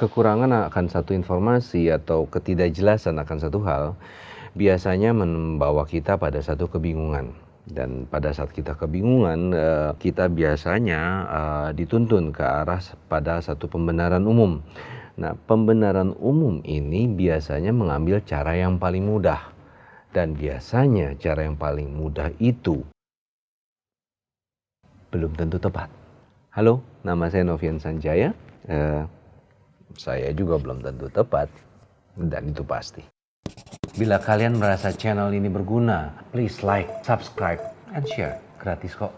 Kekurangan akan satu informasi atau ketidakjelasan akan satu hal biasanya membawa kita pada satu kebingungan. Dan pada saat kita kebingungan, kita biasanya dituntun ke arah pada satu pembenaran umum. Nah, pembenaran umum ini biasanya mengambil cara yang paling mudah. Dan biasanya cara yang paling mudah itu belum tentu tepat. Halo, nama saya Novian Sanjaya. Saya juga belum tentu tepat, dan itu pasti. Bila kalian merasa channel ini berguna, please like, subscribe, and share. Gratis kok.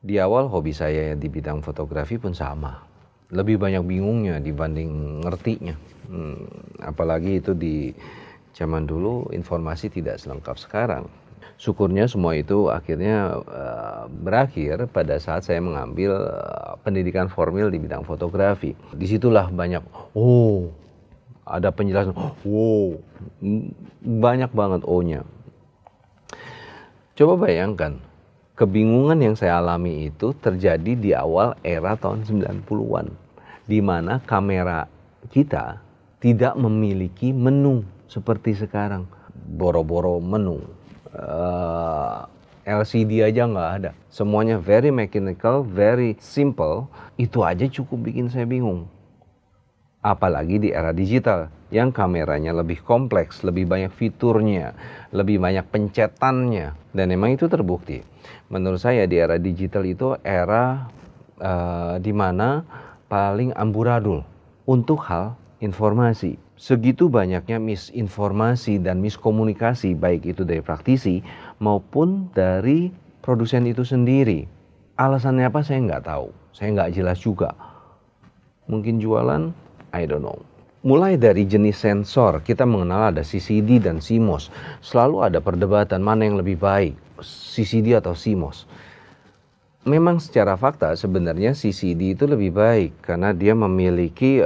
Di awal hobi saya di bidang fotografi pun sama. Lebih banyak bingungnya dibanding ngertinya. Apalagi itu di zaman dulu informasi tidak selengkap sekarang. Syukurnya semua itu akhirnya berakhir pada saat saya mengambil pendidikan formal di bidang fotografi. Disitulah banyak, ada penjelasan, banyak banget O-nya. Coba bayangkan, kebingungan yang saya alami itu terjadi di awal era tahun 90-an. Di mana kamera kita tidak memiliki menu seperti sekarang. Boro-boro menu. LCD aja nggak ada. Semuanya very mechanical, very simple. Itu aja cukup bikin saya bingung. Apalagi di era digital yang kameranya lebih kompleks, lebih banyak fiturnya, lebih banyak pencetannya. Dan memang itu terbukti. Menurut saya di era digital itu era di mana paling amburadul untuk hal informasi. Segitu banyaknya misinformasi dan miskomunikasi, baik itu dari praktisi maupun dari produsen itu sendiri. Alasannya apa saya nggak tahu, saya nggak jelas juga. Mungkin jualan, I don't know. Mulai dari jenis sensor, kita mengenal ada CCD dan CMOS. Selalu ada perdebatan mana yang lebih baik, CCD atau CMOS. Memang secara fakta sebenarnya CCD itu lebih baik karena dia memiliki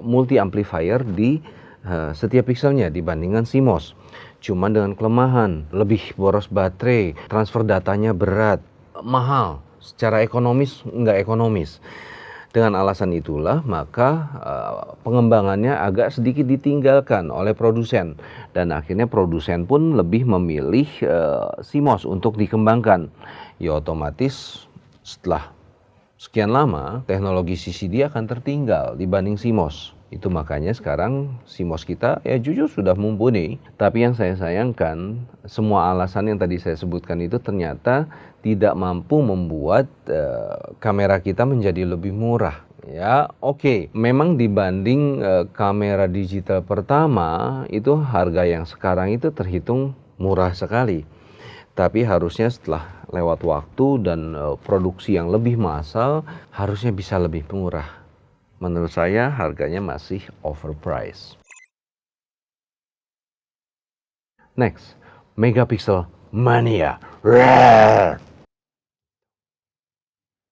multi amplifier di setiap pikselnya dibandingkan CMOS. Cuma dengan kelemahan, lebih boros baterai, transfer datanya berat, mahal, secara ekonomis nggak ekonomis. Dengan alasan itulah maka pengembangannya agak sedikit ditinggalkan oleh produsen. Dan akhirnya produsen pun lebih memilih CMOS untuk dikembangkan. Ya otomatis setelah sekian lama teknologi CCD akan tertinggal dibanding CMOS. Itu makanya sekarang CMOS kita ya jujur sudah mumpuni. Tapi yang saya sayangkan semua alasan yang tadi saya sebutkan itu ternyata tidak mampu membuat kamera kita menjadi lebih murah. Ya oke. Memang dibanding kamera digital pertama itu harga yang sekarang itu terhitung murah sekali. Tapi harusnya setelah lewat waktu dan produksi yang lebih massal harusnya bisa lebih murah. Menurut saya harganya masih overpriced. Next, megapixel mania.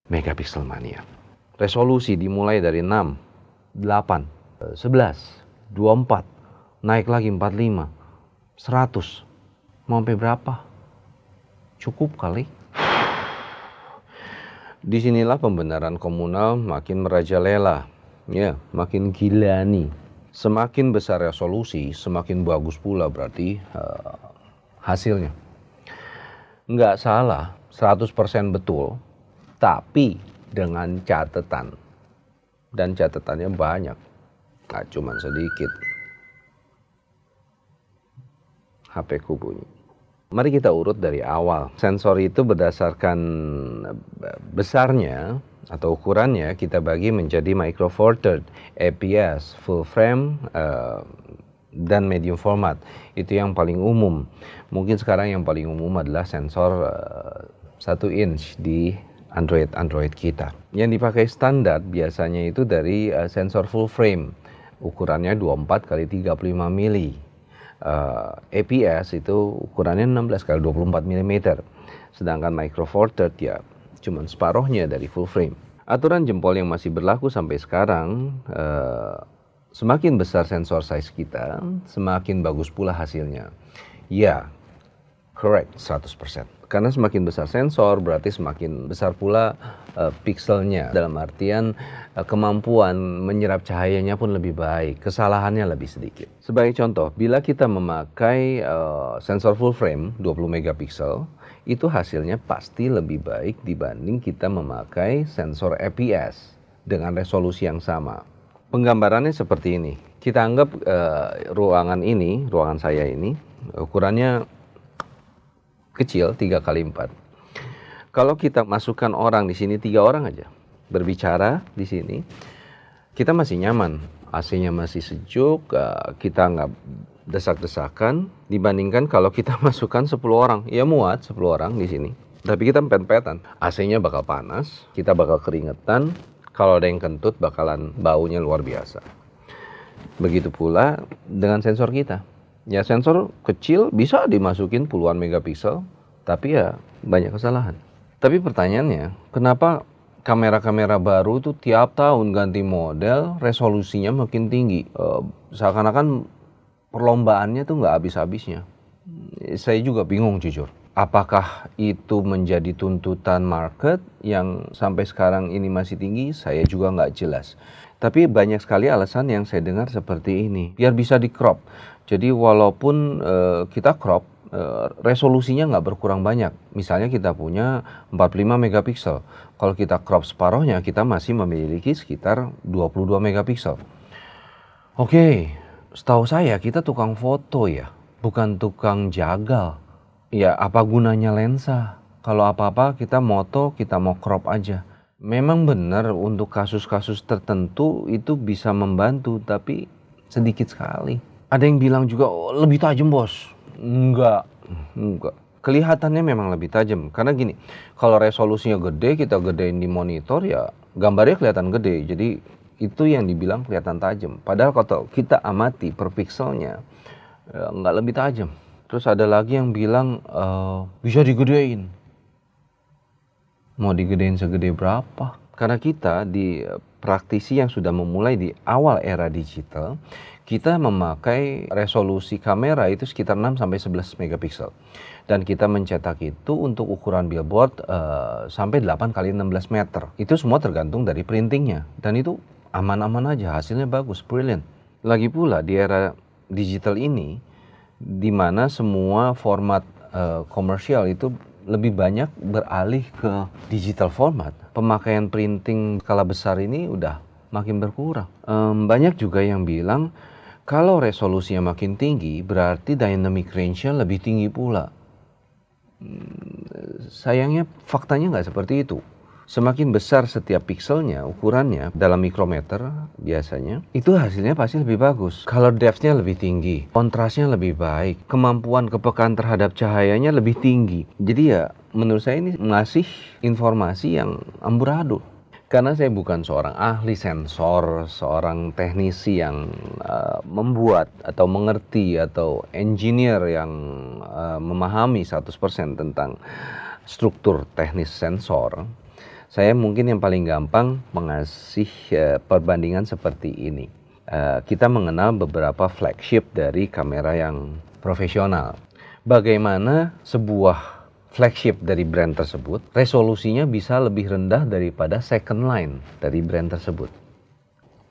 Megapixel mania. Resolusi dimulai dari 6, 8, 11, 24, naik lagi 45, 100. Mau sampai berapa? Cukup kali. Disinilah pembenaran komunal makin merajalela. Ya, makin gila nih. Semakin besar resolusi, semakin bagus pula berarti hasilnya. Nggak salah, 100% betul, tapi dengan catatan. Dan catatannya banyak, nggak cuma sedikit. HP ku bunyi. Mari kita urut dari awal. Sensor itu berdasarkan besarnya atau ukurannya kita bagi menjadi micro four third, APS, full frame, dan medium format. Itu yang paling umum. Mungkin sekarang yang paling umum adalah sensor 1 inch di Android kita. Yang dipakai standar biasanya itu dari sensor full frame. Ukurannya 24 x 35 mili. APS itu ukurannya 16 x 24 mm. Sedangkan micro four third ya cuma separuhnya dari full frame. Aturan jempol yang masih berlaku sampai sekarang, semakin besar sensor size kita, semakin bagus pula hasilnya. Ya, correct, 100%. Karena semakin besar sensor berarti semakin besar pula pikselnya. Dalam artian kemampuan menyerap cahayanya pun lebih baik, kesalahannya lebih sedikit. Sebagai contoh, bila kita memakai sensor full frame 20 megapiksel, itu hasilnya pasti lebih baik dibanding kita memakai sensor EPS dengan resolusi yang sama. Penggambarannya seperti ini. Kita anggap ruangan saya ini, ukurannya kecil 3x4. Kalau kita masukkan orang di sini 3 orang aja berbicara di sini, kita masih nyaman, AC-nya masih sejuk, kita nggak desak-desakan dibandingkan kalau kita masukkan 10 orang. Ya muat 10 orang di sini, tapi kita empet-empetan. AC-nya bakal panas, kita bakal keringetan, kalau ada yang kentut bakalan baunya luar biasa. Begitu pula dengan sensor kita. Ya sensor kecil bisa dimasukin puluhan megapiksel, tapi ya banyak kesalahan. Tapi pertanyaannya, kenapa kamera-kamera baru itu tiap tahun ganti model, resolusinya makin tinggi? Seakan-akan perlombaannya tuh nggak habis-habisnya. Saya juga bingung jujur. Apakah itu menjadi tuntutan market yang sampai sekarang ini masih tinggi? Saya juga nggak jelas. Tapi banyak sekali alasan yang saya dengar seperti ini. Biar bisa di crop. Jadi walaupun kita crop, resolusinya nggak berkurang banyak. Misalnya kita punya 45 megapiksel. Kalau kita crop separohnya, kita masih memiliki sekitar 22 megapiksel. Oke, setahu saya kita tukang foto ya, bukan tukang jagal. Ya apa gunanya lensa? Kalau apa-apa kita moto, kita mau crop aja. Memang benar untuk kasus-kasus tertentu itu bisa membantu, tapi sedikit sekali. Ada yang bilang juga, oh, lebih tajam bos. Enggak. Kelihatannya memang lebih tajam. Karena gini, kalau resolusinya gede, kita gedein di monitor ya gambarnya kelihatan gede. Jadi itu yang dibilang kelihatan tajam. Padahal kalau kita amati per pikselnya, enggak lebih tajam. Terus ada lagi yang bilang bisa digedein. Mau digedein segede berapa? Karena kita di praktisi yang sudah memulai di awal era digital, kita memakai resolusi kamera itu sekitar 6-11 megapiksel. Dan kita mencetak itu untuk ukuran billboard sampai 8x16 meter. Itu semua tergantung dari printingnya. Dan itu aman-aman aja, hasilnya bagus, brilliant. Lagi pula di era digital ini, di mana semua format komersial itu lebih banyak beralih ke digital format. Pemakaian printing skala besar ini udah makin berkurang. Banyak juga yang bilang kalau resolusinya makin tinggi berarti dynamic range-nya lebih tinggi pula. Sayangnya faktanya nggak seperti itu. Semakin besar setiap pikselnya, ukurannya dalam mikrometer biasanya, itu hasilnya pasti lebih bagus. Color depth-nya lebih tinggi, kontrasnya lebih baik, kemampuan kepekaan terhadap cahayanya lebih tinggi. Jadi ya menurut saya ini ngasih informasi yang amburadul. Karena saya bukan seorang ahli sensor, seorang teknisi yang membuat atau mengerti atau engineer yang memahami 100% tentang struktur teknis sensor. Saya mungkin yang paling gampang mengasih perbandingan seperti ini. Kita mengenal beberapa flagship dari kamera yang profesional. Bagaimana sebuah flagship dari brand tersebut, resolusinya bisa lebih rendah daripada second line dari brand tersebut.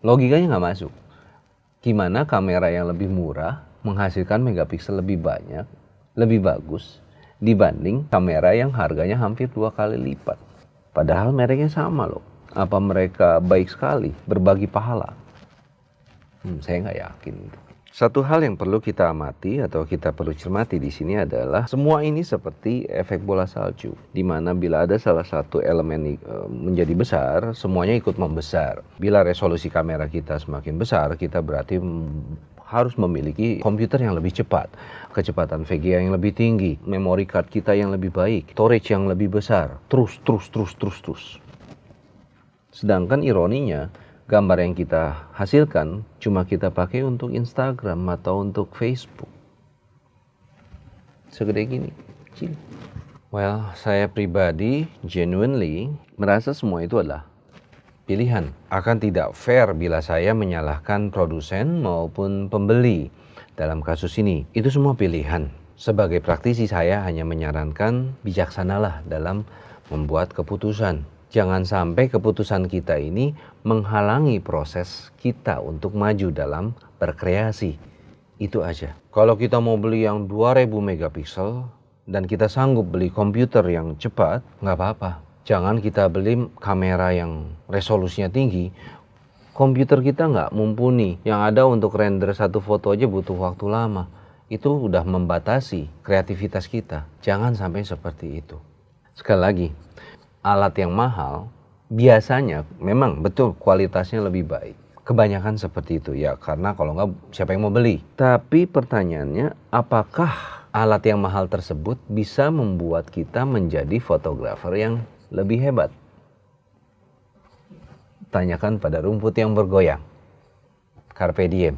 Logikanya nggak masuk. Gimana kamera yang lebih murah menghasilkan megapiksel lebih banyak, lebih bagus, dibanding kamera yang harganya hampir 2 kali lipat. Padahal mereknya sama loh. Apa mereka baik sekali berbagi pahala? Saya nggak yakin. Satu hal yang perlu kita amati atau kita perlu cermati di sini adalah semua ini seperti efek bola salju, di mana bila ada salah satu elemen menjadi besar, semuanya ikut membesar. Bila resolusi kamera kita semakin besar, kita berarti harus memiliki komputer yang lebih cepat, kecepatan VGA yang lebih tinggi, memory card kita yang lebih baik, storage yang lebih besar, terus. Sedangkan ironinya, gambar yang kita hasilkan cuma kita pakai untuk Instagram atau untuk Facebook. Segede gini, kecil. Well, saya pribadi genuinely merasa semua itu adalah pilihan. Akan tidak fair bila saya menyalahkan produsen maupun pembeli dalam kasus ini. Itu semua pilihan. Sebagai praktisi saya hanya menyarankan bijaksanalah dalam membuat keputusan. Jangan sampai keputusan kita ini menghalangi proses kita untuk maju dalam berkreasi. Itu aja. Kalau kita mau beli yang 2000 megapiksel dan kita sanggup beli komputer yang cepat, nggak apa-apa. Jangan kita beli kamera yang resolusinya tinggi, komputer kita nggak mumpuni. Yang ada untuk render satu foto aja butuh waktu lama. Itu udah membatasi kreativitas kita. Jangan sampai seperti itu. Sekali lagi, alat yang mahal biasanya memang betul kualitasnya lebih baik. Kebanyakan seperti itu ya, karena kalau nggak siapa yang mau beli. Tapi pertanyaannya, apakah alat yang mahal tersebut bisa membuat kita menjadi fotografer yang lebih hebat? Tanyakan pada rumput yang bergoyang. Carpe diem.